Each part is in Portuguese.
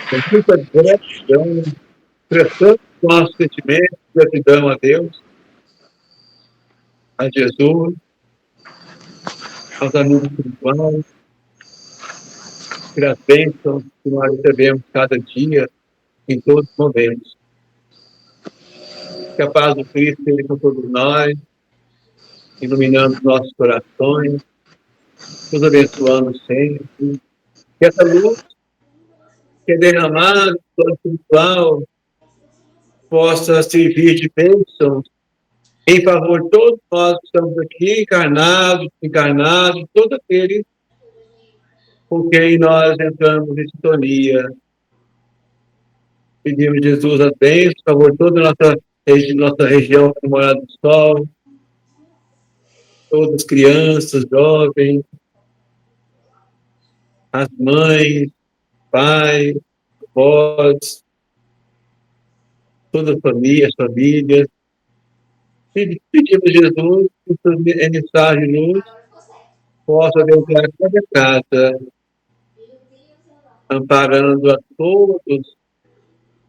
com muita gratidão, expressando nossos sentimentos, gratidão a Deus, a Jesus, aos amigos espirituais, pelas bênçãos que nós recebemos cada dia, em todos os momentos. Que a paz do Cristo esteja com todos nós, iluminando nossos corações, nos abençoando sempre. Que essa luz que é derramada no plano espiritual possa servir de bênção em favor de todos nós que estamos aqui, encarnados, todos aqueles com quem nós entramos em sintonia. Pedimos, Jesus, as bênçãos, a favor de toda a nossa região da Morada do Sol, todas as crianças, jovens, as mães, pais, avós, todas as famílias. Pedimos, Jesus, que essa mensagem de luz possa adentrar cada casa, amparando a todos,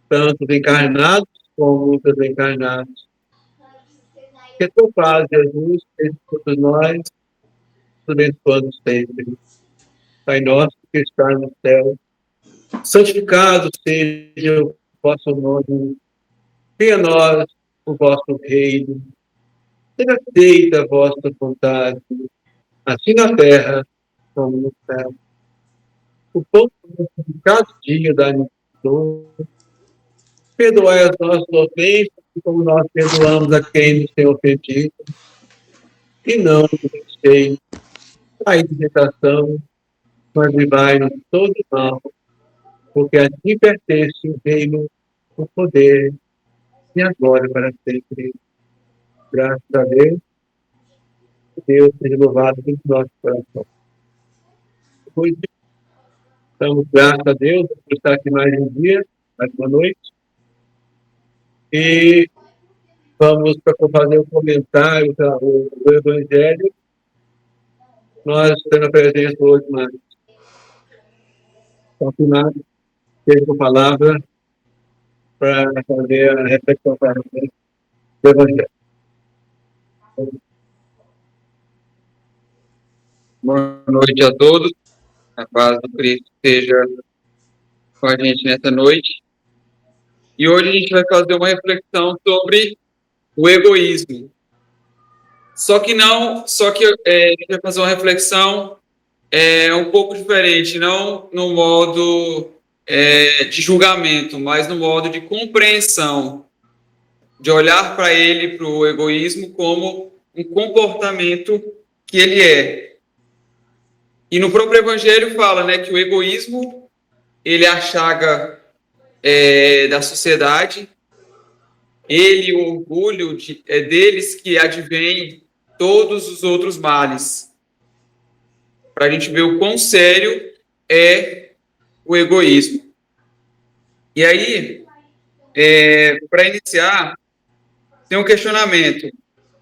tanto os encarnados como os desencarnados. Que a tua paz, Jesus, esteja com todos nós, nos abençoando sempre. Pai nosso que está no céu, santificado seja o vosso nome, venha a nós o vosso reino, seja feita a vossa vontade, assim na terra como no céu. O pão de cada dia dá-nos hoje, perdoai as nossas ofensas, como nós perdoamos a quem nos tem ofendido, e não nos deixeis cair em tentação, mas livrai-nos de todo mal, porque a ti pertence o reino, o poder, e agora e para sempre. Graças a Deus, Deus seja louvado em nosso coração. Hoje, estamos, graças a Deus, por estar aqui mais um dia, mais uma noite, e vamos para fazer um comentário do Evangelho. Nós temos a presença hoje, mas confirmado, seja com a palavra para fazer a reflexão para do Evangelho. Boa noite a todos. A paz do Cristo esteja com a gente nessa noite. E hoje a gente vai fazer uma reflexão sobre o egoísmo. Só que a gente vai fazer uma reflexão um pouco diferente, não no modo de julgamento, mas no modo de compreensão, de olhar para ele, para o egoísmo, como um comportamento que ele é. E no próprio Evangelho fala, né, que o egoísmo ele é a chaga da sociedade, ele, o orgulho deles que advém todos os outros males. Para a gente ver o quão sério é o egoísmo. E aí, para iniciar, tem um questionamento.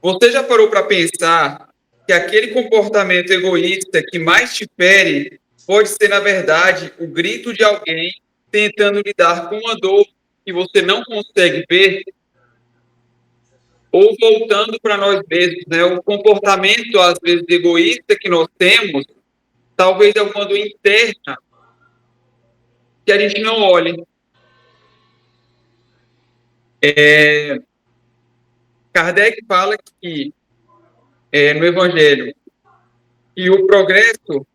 Você já parou para pensar que aquele comportamento egoísta que mais te fere pode ser, na verdade, o grito de alguém tentando lidar com uma dor que você não consegue ver? Ou voltando para nós mesmos, né? O comportamento, às vezes, egoísta que nós temos, talvez é uma dor interna que a gente não olhe. Kardec fala que, no Evangelho, que o progresso,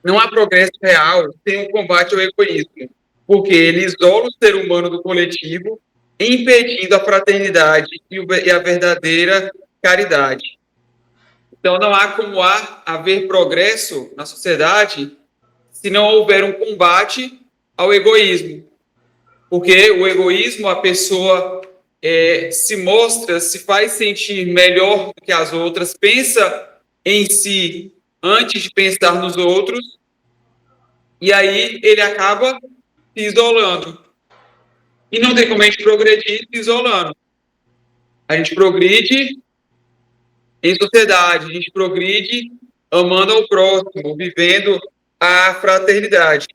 não há progresso real sem o combate ao egoísmo, porque ele isola o ser humano do coletivo, impedindo a fraternidade e a verdadeira caridade. Então, não há como haver progresso na sociedade se não houver um combate ao egoísmo. Porque o egoísmo, a pessoa se mostra, se faz sentir melhor do que as outras, pensa em si antes de pensar nos outros, e aí ele acaba se isolando. E não tem como a gente progredir se isolando. A gente progride em sociedade, a gente progride amando ao próximo, vivendo a fraternidade.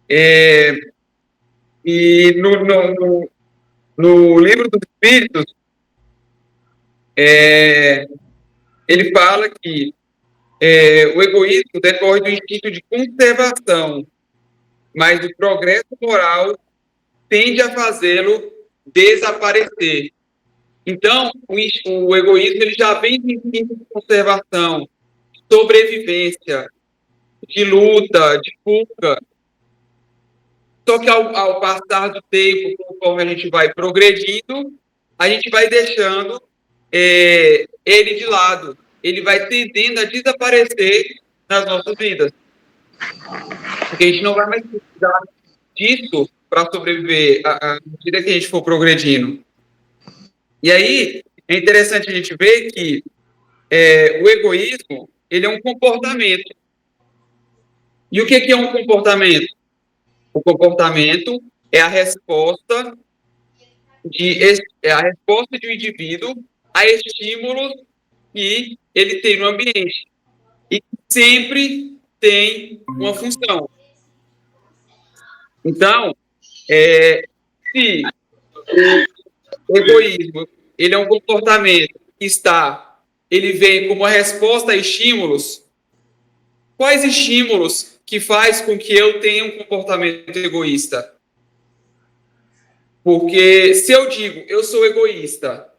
E no livro dos Espíritos, ele fala que o egoísmo decorre do instinto de conservação, mas o progresso moral tende a fazê-lo desaparecer. Então, o egoísmo ele já vem do instinto de conservação, de sobrevivência, de luta, de fuga. Só que ao passar do tempo, conforme a gente vai progredindo, a gente vai deixando ele de lado. Ele vai tendendo a desaparecer nas nossas vidas. Porque a gente não vai mais precisar disso para sobreviver à medida que a gente for progredindo. E aí, é interessante a gente ver que o egoísmo, ele é um comportamento. E o que é um comportamento? O comportamento é a resposta de um indivíduo a estímulos que ele tem no ambiente. E sempre tem uma função. Então, se o egoísmo ele é um comportamento que ele vem como uma resposta a estímulos, quais estímulos que faz com que eu tenha um comportamento egoísta? Porque se eu digo eu sou egoísta,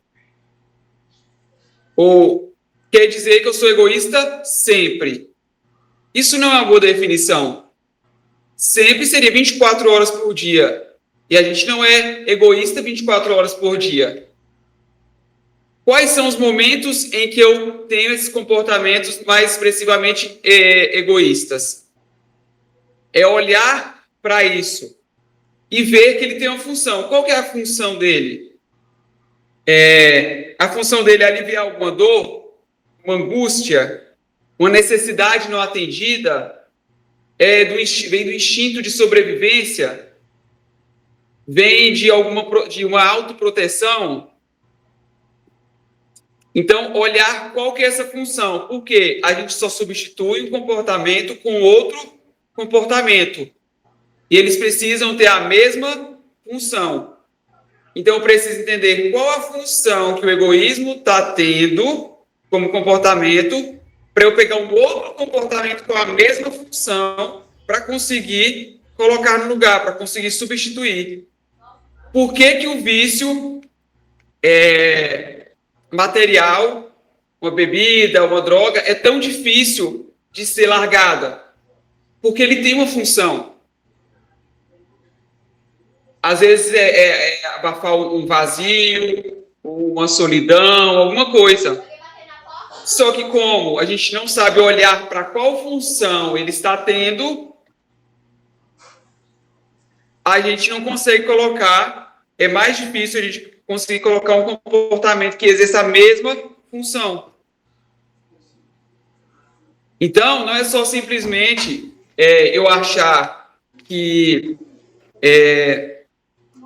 ou quer dizer que eu sou egoísta sempre. Isso não é uma boa definição. Sempre seria 24 horas por dia. E a gente não é egoísta 24 horas por dia. Quais são os momentos em que eu tenho esses comportamentos mais expressivamente egoístas? É olhar para isso e ver que ele tem uma função. Qual que é a função dele? A função dele é aliviar alguma dor, uma angústia, uma necessidade não atendida, vem do instinto de sobrevivência, vem de uma autoproteção. Então, olhar qual que é essa função, porque a gente só substitui um comportamento com outro comportamento. E eles precisam ter a mesma função. Então, eu preciso entender qual a função que o egoísmo está tendo como comportamento, para eu pegar um outro comportamento com a mesma função, para conseguir colocar no lugar, para conseguir substituir. Por que o vício material, uma bebida, uma droga, é tão difícil de ser largada? Porque ele tem uma função. Às vezes abafar um vazio, uma solidão, alguma coisa. Só que como a gente não sabe olhar para qual função ele está tendo, a gente não consegue colocar, é mais difícil a gente conseguir colocar um comportamento que exerça a mesma função. Então, não é só simplesmente eu achar que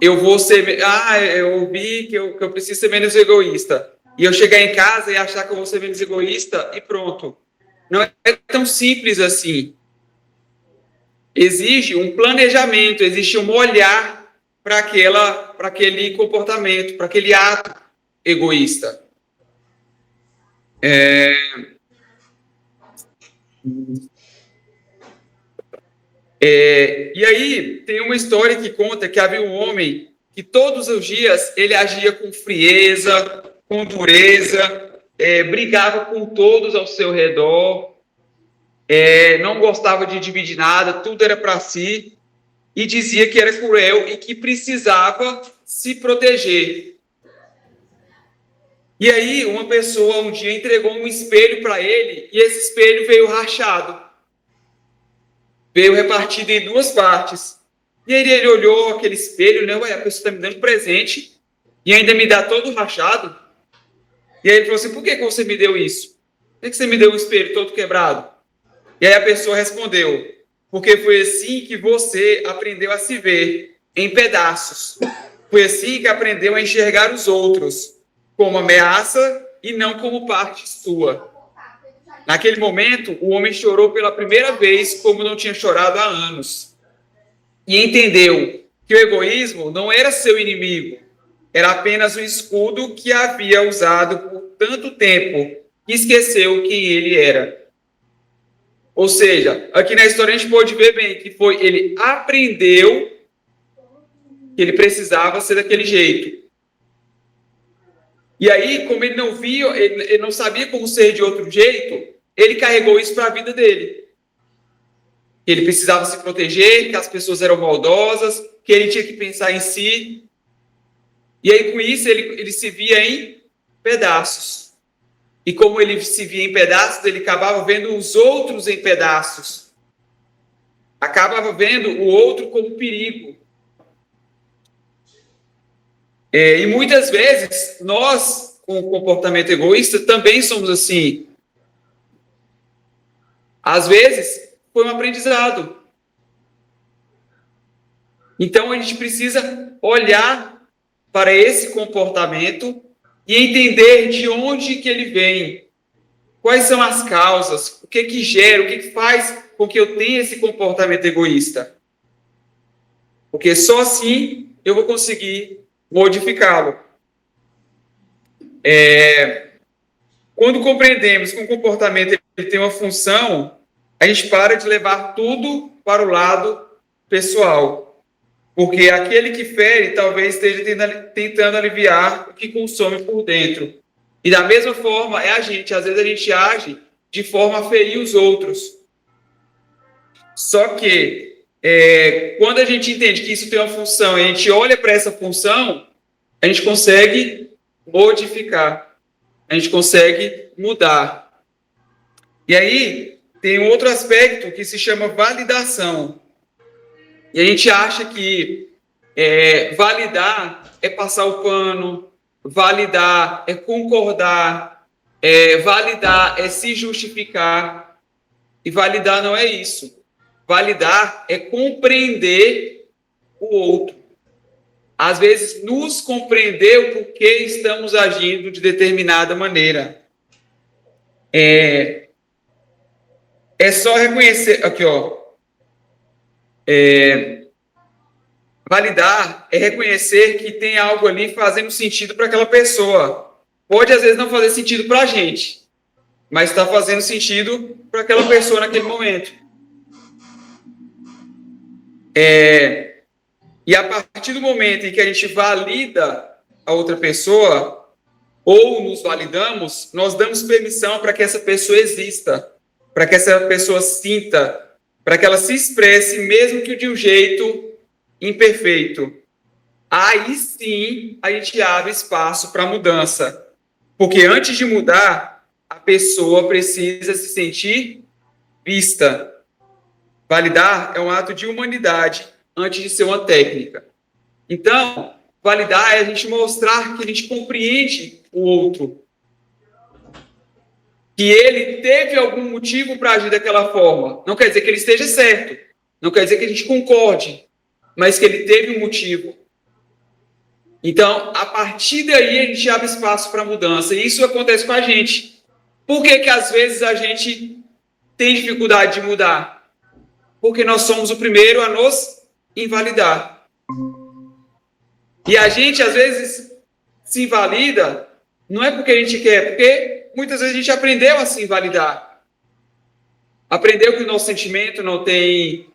eu vou ser... eu ouvi que eu preciso ser menos egoísta. E eu chegar em casa e achar que eu vou ser menos egoísta e pronto. Não é tão simples assim. Exige um planejamento, existe um olhar para aquele comportamento, para aquele ato egoísta. E aí tem uma história que conta que havia um homem que todos os dias ele agia com frieza, com dureza, brigava com todos ao seu redor, não gostava de dividir nada, tudo era para si, e dizia que era cruel e que precisava se proteger. E aí uma pessoa um dia entregou um espelho para ele, e esse espelho veio rachado. Veio repartido em duas partes. E aí ele olhou aquele espelho, né? Ué, a pessoa está me dando presente e ainda me dá todo rachado. E aí ele falou assim, por que você me deu isso? Por que você me deu um espelho todo quebrado? E aí a pessoa respondeu, porque foi assim que você aprendeu a se ver, em pedaços. Foi assim que aprendeu a enxergar os outros, como ameaça e não como parte sua. Naquele momento, o homem chorou pela primeira vez como não tinha chorado há anos. e entendeu que o egoísmo não era seu inimigo, era apenas um escudo que havia usado por tanto tempo que esqueceu quem ele era. Ou seja, aqui na história a gente pode ver bem que ele aprendeu que ele precisava ser daquele jeito. E aí, como ele não via, ele não sabia como ser de outro jeito, ele carregou isso para a vida dele. Que ele precisava se proteger, que as pessoas eram maldosas, que ele tinha que pensar em si. E aí, com isso, ele se via em pedaços. E como ele se via em pedaços, ele acabava vendo os outros em pedaços. Acabava vendo o outro como perigo. E muitas vezes, nós, com o comportamento egoísta, também somos assim. Às vezes, foi um aprendizado. Então, a gente precisa olhar para esse comportamento e entender de onde que ele vem. Quais são as causas? O que gera? O que faz com que eu tenha esse comportamento egoísta? Porque só assim eu vou conseguir modificá-lo. Quando compreendemos que um comportamento ele tem uma função, a gente para de levar tudo para o lado pessoal. Porque aquele que fere talvez esteja tentando aliviar o que consome por dentro. E da mesma forma, às vezes a gente age de forma a ferir os outros. Só que, quando a gente entende que isso tem uma função, e a gente olha para essa função, a gente consegue modificar, a gente consegue mudar. E aí, tem um outro aspecto que se chama validação. E a gente acha que validar é passar o pano, validar é concordar, validar é se justificar. E validar não é isso. Validar é compreender o outro. Às vezes, nos compreender o porquê estamos agindo de determinada maneira. É só reconhecer... Aqui, ó. Validar é reconhecer que tem algo ali fazendo sentido para aquela pessoa. Pode, às vezes, não fazer sentido para a gente, mas está fazendo sentido para aquela pessoa naquele momento. E a partir do momento em que a gente valida a outra pessoa, ou nos validamos, nós damos permissão para que essa pessoa exista, para que essa pessoa sinta, para que ela se expresse, mesmo que de um jeito imperfeito. Aí sim a gente abre espaço para mudança. Porque antes de mudar, a pessoa precisa se sentir vista. Validar é um ato de humanidade antes de ser uma técnica. Então, validar é a gente mostrar que a gente compreende o outro. Que ele teve algum motivo para agir daquela forma. Não quer dizer que ele esteja certo. Não quer dizer que a gente concorde. Mas que ele teve um motivo. Então, a partir daí, a gente abre espaço para mudança. E isso acontece com a gente. Por que às vezes a gente tem dificuldade de mudar? Porque nós somos o primeiro a nos invalidar. E a gente, às vezes, se invalida, não é porque a gente quer, porque muitas vezes a gente aprendeu a se invalidar. Aprendeu que o nosso sentimento não tem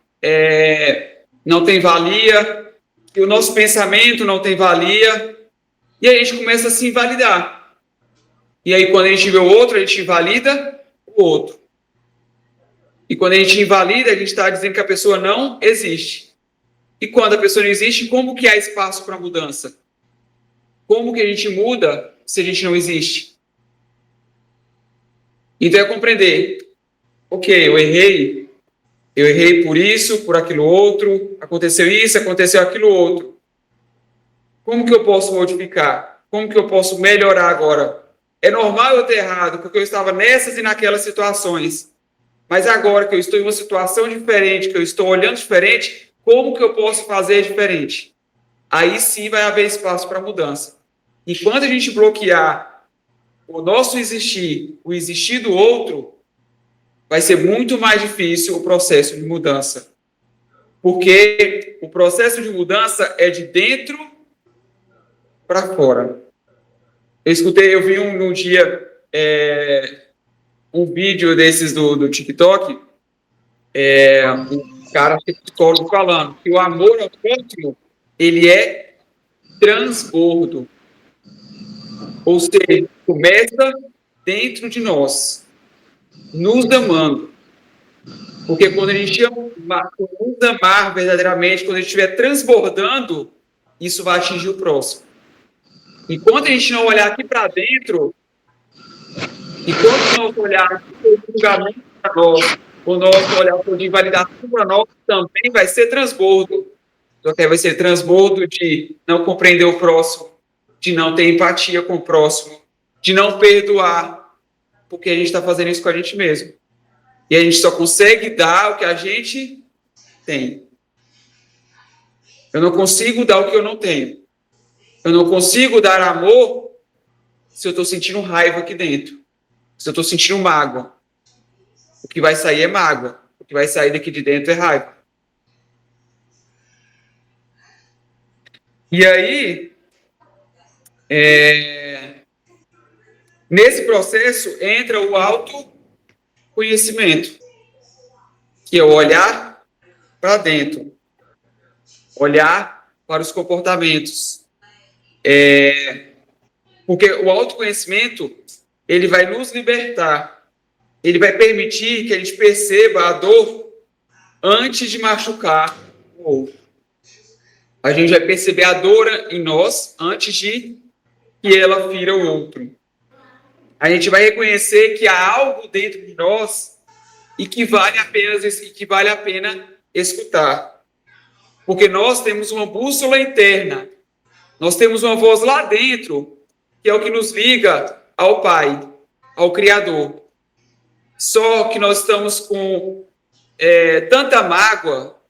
valia, que o nosso pensamento não tem valia, e aí a gente começa a se invalidar. E aí, quando a gente vê o outro, a gente invalida o outro. E quando a gente invalida, a gente está dizendo que a pessoa não existe. E quando a pessoa não existe, como que há espaço para mudança? Como que a gente muda se a gente não existe? Então é compreender. Ok, eu errei por isso, por aquilo outro, aconteceu isso, aconteceu aquilo outro. Como que eu posso modificar? Como que eu posso melhorar agora? É normal eu ter errado, porque eu estava nessas e naquelas situações. Mas agora que eu estou em uma situação diferente, que eu estou olhando diferente, como que eu posso fazer diferente? Aí sim vai haver espaço para mudança. E quando a gente bloquear o nosso existir, o existir do outro, vai ser muito mais difícil o processo de mudança. Porque o processo de mudança é de dentro para fora. Eu vi um dia um vídeo desses do TikTok, um cara psicólogo falando que o amor ao próximo, ele é transbordo. Ou seja, começa dentro de nós, nos amando. Porque quando a gente nos amar verdadeiramente, quando a gente estiver transbordando, isso vai atingir o próximo. Enquanto a gente não olhar aqui para dentro, enquanto o nosso olhar for julgamento para nós, o nosso olhar for de invalidação para nós, também vai ser transbordo. Só que vai ser transbordo de não compreender o próximo, de não ter empatia com o próximo, de não perdoar, porque a gente está fazendo isso com a gente mesmo. E a gente só consegue dar o que a gente tem. Eu não consigo dar o que eu não tenho. Eu não consigo dar amor se eu estou sentindo raiva aqui dentro. Se eu estou sentindo mágoa. O que vai sair é mágoa. O que vai sair daqui de dentro é raiva. E aí, nesse processo entra o autoconhecimento, que é o olhar para dentro. Olhar para os comportamentos. Porque o autoconhecimento, ele vai nos libertar. Ele vai permitir que a gente perceba a dor antes de machucar o outro. A gente vai perceber a dor em nós antes de que ela fira o outro. A gente vai reconhecer que há algo dentro de nós e que vale a pena escutar. Porque nós temos uma bússola interna. Nós temos uma voz lá dentro, que é o que nos liga ao Pai, ao Criador. Só que nós estamos com tanta mágoa,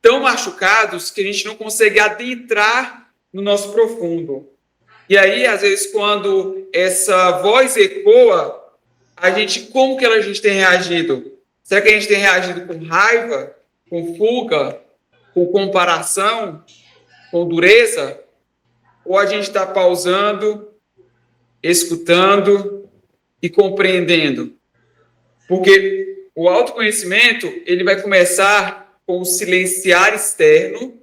tão machucados, que a gente não consegue adentrar no nosso profundo. E aí, às vezes, quando essa voz ecoa, como que a gente tem reagido? Será que a gente tem reagido com raiva, com fuga, com comparação, com dureza? Ou a gente está pausando, escutando e compreendendo? Porque o autoconhecimento, ele vai começar com o silenciar externo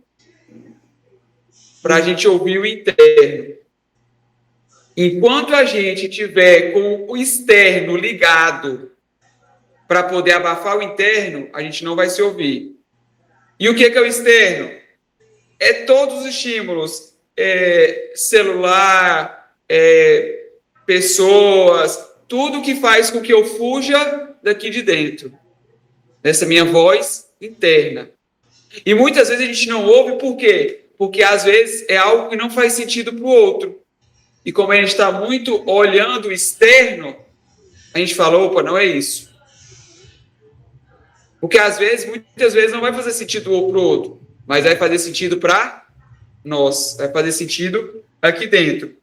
para a gente ouvir o interno. Enquanto a gente tiver com o externo ligado para poder abafar o interno, a gente não vai se ouvir. E o que é o externo? É todos os estímulos. Celular, pessoas, tudo que faz com que eu fuja daqui de dentro, dessa minha voz interna. E muitas vezes a gente não ouve, por quê? Porque às vezes é algo que não faz sentido para o outro. E como a gente está muito olhando o externo, a gente fala, opa, não é isso. Porque muitas vezes não vai fazer sentido para o outro, mas vai fazer sentido para nós, vai fazer sentido aqui dentro.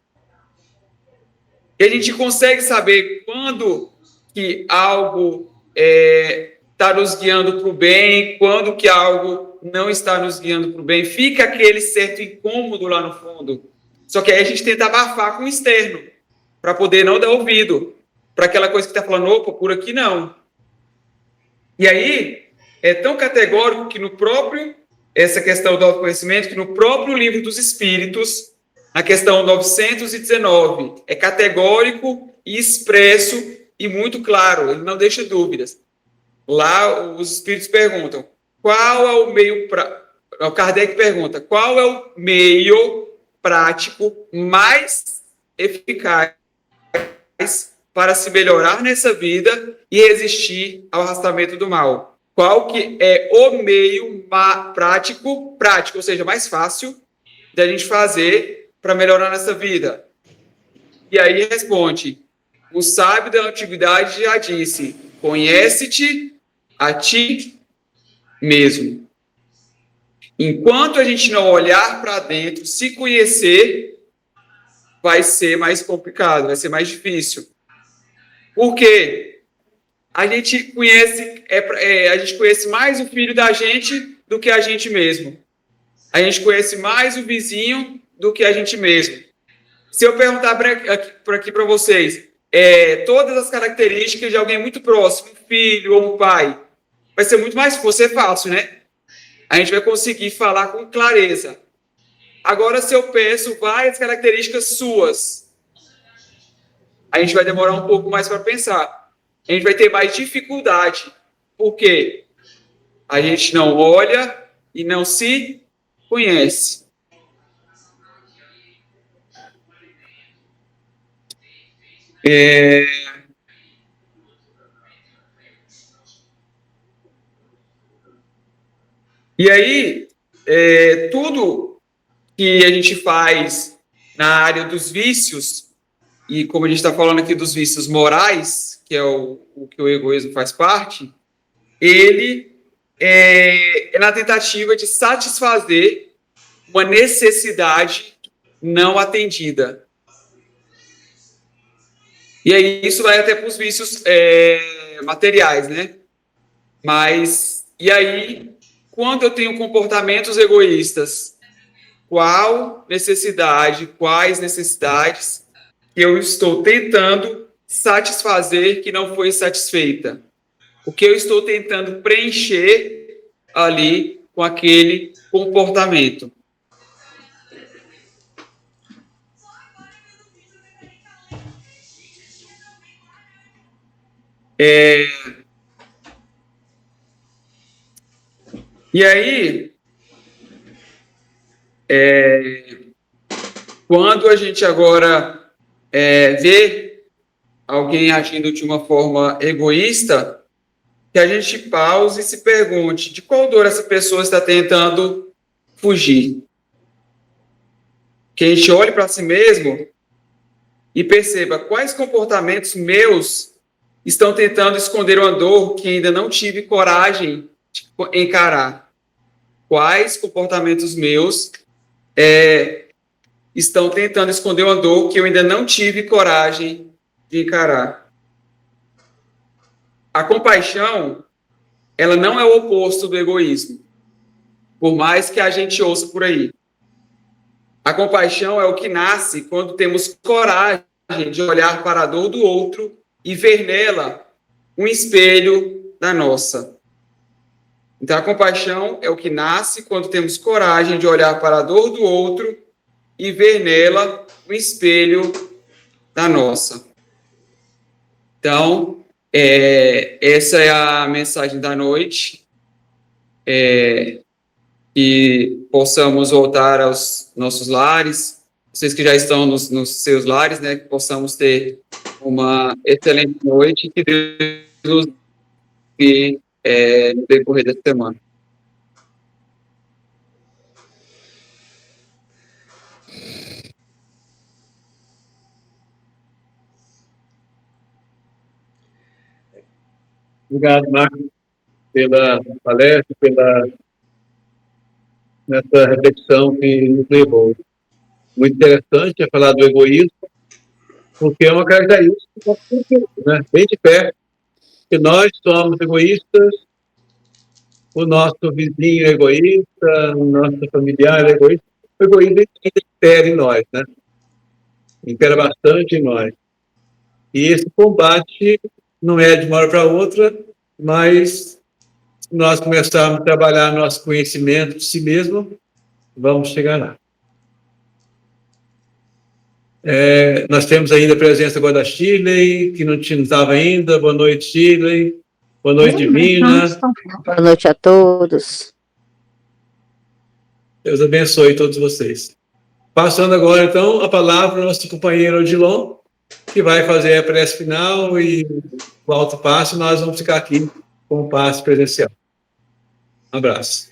E a gente consegue saber quando que algo está nos guiando para o bem, quando que algo não está nos guiando para o bem. Fica aquele certo incômodo lá no fundo. Só que aí a gente tenta abafar com o externo, para poder não dar ouvido para aquela coisa que está falando, opa, por aqui não. E aí, é tão categórico que essa questão do autoconhecimento, que no próprio Livro dos Espíritos, na questão 919, é categórico e expresso e muito claro, ele não deixa dúvidas. Lá, os Espíritos perguntam, qual é o meio... O Kardec pergunta, qual é o meio prático mais eficaz para se melhorar nessa vida e resistir ao arrastamento do mal? Qual que é o meio prático, ou seja, mais fácil da gente fazer para melhorar nessa vida? E aí responde, o sábio da antiguidade já disse, conhece-te a ti mesmo. Enquanto a gente não olhar para dentro, se conhecer, vai ser mais complicado, vai ser mais difícil. Por quê? a gente conhece mais o filho da gente do que a gente mesmo. A gente conhece mais o vizinho do que a gente mesmo. Se eu perguntar por aqui para vocês, todas as características de alguém muito próximo, um filho ou um pai, vai ser fácil, né? A gente vai conseguir falar com clareza. Agora, se eu peço várias características suas, a gente vai demorar um pouco mais para pensar. A gente vai ter mais dificuldade. Por quê? A gente não olha e não se conhece. E aí, tudo que a gente faz na área dos vícios, e como a gente está falando aqui dos vícios morais, que é o que o egoísmo faz parte, ele é na tentativa de satisfazer uma necessidade não atendida. E aí isso vai até para os vícios materiais, né? Mas, e aí, quando eu tenho comportamentos egoístas, quais necessidades que eu estou tentando satisfazer que não foi satisfeita? O que eu estou tentando preencher ali com aquele comportamento? E aí, quando a gente agora vê alguém agindo de uma forma egoísta, que a gente pause e se pergunte de qual dor essa pessoa está tentando fugir. Que a gente olhe para si mesmo e perceba quais comportamentos meus estão tentando esconder uma dor que ainda não tive coragem de encarar. Quais comportamentos meus estão tentando esconder uma dor que eu ainda não tive coragem de encarar. A compaixão, ela não é o oposto do egoísmo, por mais que a gente ouça por aí. A compaixão é o que nasce quando temos coragem de olhar para a dor do outro e ver nela um espelho da nossa. Então, a compaixão é o que nasce quando temos coragem de olhar para a dor do outro e ver nela um espelho da nossa. Então, essa é a mensagem da noite. Que possamos voltar aos nossos lares, vocês que já estão nos seus lares, né, que possamos ter uma excelente noite, que Deus nos guie no decorrer da semana. Obrigado, Marcos, pela palestra, nessa reflexão que nos levou. Muito interessante é falar do egoísmo, porque é uma característica, né, bem de perto, que nós somos egoístas, o nosso vizinho é egoísta, o nosso familiar é egoísta. O egoísmo impera em nós, né? Impera bastante em nós. E esse combate não é de uma hora para outra, mas se nós começarmos a trabalhar nosso conhecimento de si mesmo, vamos chegar lá. Nós temos ainda a presença agora da Shirley, que não estava ainda. Boa noite, Shirley. Boa noite, Divina. Boa noite a todos. Deus abençoe todos vocês. Passando agora, então, a palavra ao nosso companheiro Odilon, que vai fazer a prece final e o alto passo. Nós vamos ficar aqui com o passe presencial. Um abraço.